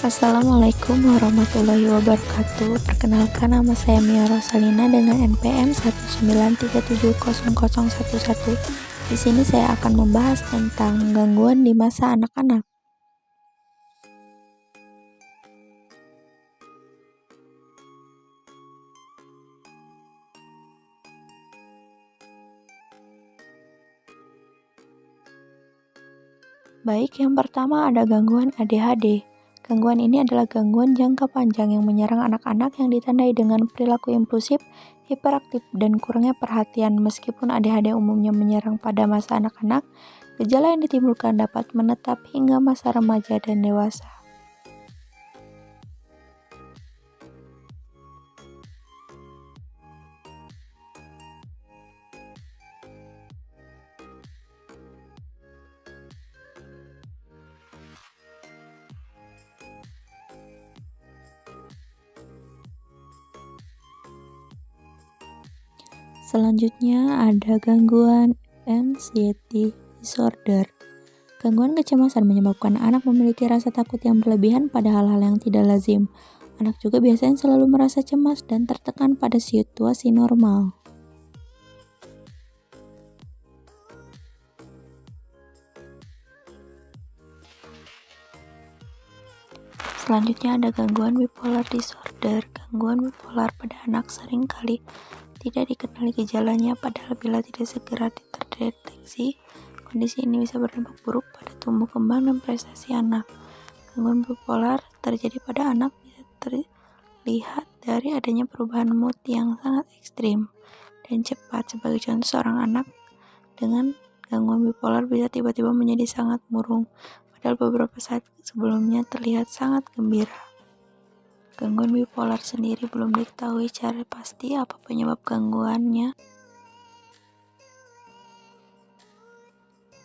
Assalamualaikum warahmatullahi wabarakatuh. Perkenalkan, nama saya Mia Rosalina dengan NPM 193700011. Di sini saya akan membahas tentang gangguan di masa anak-anak. Baik, yang pertama ada gangguan ADHD. Gangguan ini adalah gangguan jangka panjang yang menyerang anak-anak yang ditandai dengan perilaku impulsif, hiperaktif, dan kurangnya perhatian. Meskipun ADHD umumnya menyerang pada masa anak-anak, gejala yang ditimbulkan dapat menetap hingga masa remaja dan dewasa. Selanjutnya ada gangguan anxiety disorder. Gangguan kecemasan menyebabkan anak memiliki rasa takut yang berlebihan pada hal-hal yang tidak lazim. Anak juga biasanya selalu merasa cemas dan tertekan pada situasi normal. Selanjutnya ada gangguan bipolar disorder. Gangguan bipolar pada anak sering kali tidak dikenali gejalanya, padahal bila tidak segera terdeteksi, kondisi ini bisa berdampak buruk pada tumbuh kembang dan prestasi anak. Gangguan bipolar terjadi pada anak bisa terlihat dari adanya perubahan mood yang sangat ekstrim dan cepat. Sebagai contoh, seorang anak dengan gangguan bipolar bisa tiba-tiba menjadi sangat murung, padahal beberapa saat sebelumnya terlihat sangat gembira. Gangguan bipolar sendiri belum diketahui secara pasti apa penyebab gangguannya.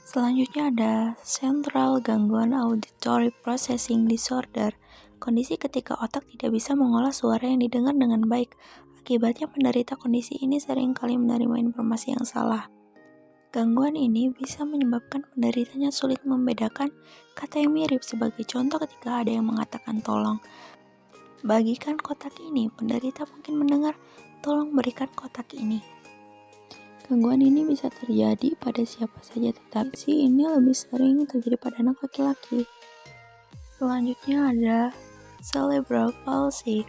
Selanjutnya ada Central Gangguan Auditory Processing Disorder. Kondisi ketika otak tidak bisa mengolah suara yang didengar dengan baik. Akibatnya penderita kondisi ini sering kali menerima informasi yang salah. Gangguan ini bisa menyebabkan penderitanya sulit membedakan kata yang mirip. Sebagai contoh, ketika ada yang mengatakan tolong bagikan kotak ini, penderita mungkin mendengar tolong berikan kotak ini. Gangguan ini bisa terjadi pada siapa saja, tetapi ini lebih sering terjadi pada anak laki-laki. Selanjutnya ada cerebral palsy,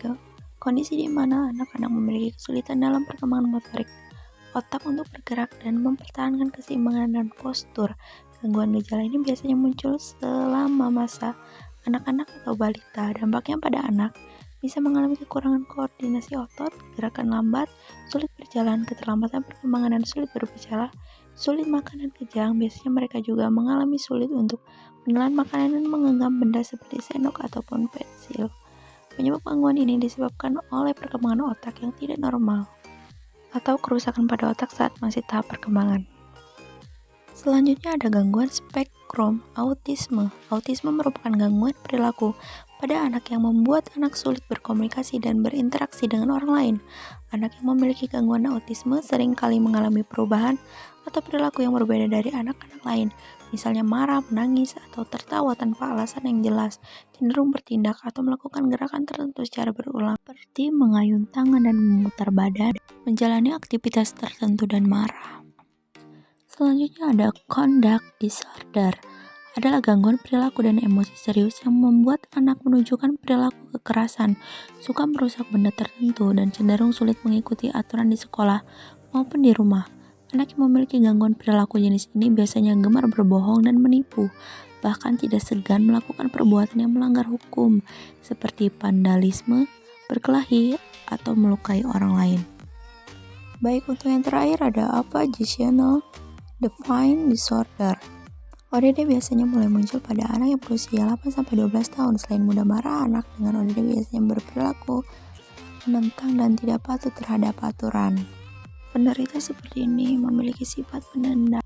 kondisi di mana anak-anak memiliki kesulitan dalam perkembangan motorik otak untuk bergerak dan mempertahankan keseimbangan dan postur. Gangguan gejala ini biasanya muncul selama masa anak-anak atau balita. Dampaknya pada anak bisa mengalami kekurangan koordinasi otot, gerakan lambat, sulit berjalan, keterlambatan perkembangan dan sulit berbicara, sulit makan dan kejang. Biasanya mereka juga mengalami sulit untuk menelan makanan dan menggenggam benda seperti sendok ataupun pensil. Penyebab gangguan ini disebabkan oleh perkembangan otak yang tidak normal atau kerusakan pada otak saat masih tahap perkembangan. Selanjutnya ada gangguan spektrum autisme. Autisme merupakan gangguan perilaku pada anak yang membuat anak sulit berkomunikasi dan berinteraksi dengan orang lain. Anak yang memiliki gangguan autisme sering kali mengalami perubahan atau perilaku yang berbeda dari anak-anak lain. Misalnya marah, menangis, atau tertawa tanpa alasan yang jelas, cenderung bertindak atau melakukan gerakan tertentu secara berulang, seperti mengayun tangan dan memutar badan, menjalani aktivitas tertentu dan marah. Selanjutnya ada conduct disorder. Adalah gangguan perilaku dan emosi serius yang membuat anak menunjukkan perilaku kekerasan, suka merusak benda tertentu, dan cenderung sulit mengikuti aturan di sekolah maupun di rumah. Anak yang memiliki gangguan perilaku jenis ini biasanya gemar berbohong dan menipu, bahkan tidak segan melakukan perbuatan yang melanggar hukum, seperti vandalisme, berkelahi, atau melukai orang lain. Baik, untuk yang terakhir ada oppositional defiant disorder. ODD biasanya mulai muncul pada anak yang berusia 8-12 tahun. Selain mudah marah, anak dengan ODD biasanya berperilaku menentang dan tidak patuh terhadap aturan. Penderita seperti ini memiliki sifat penendang.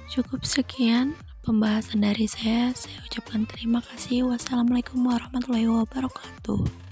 Cukup sekian pembahasan dari saya. Saya ucapkan terima kasih. Wassalamualaikum warahmatullahi wabarakatuh.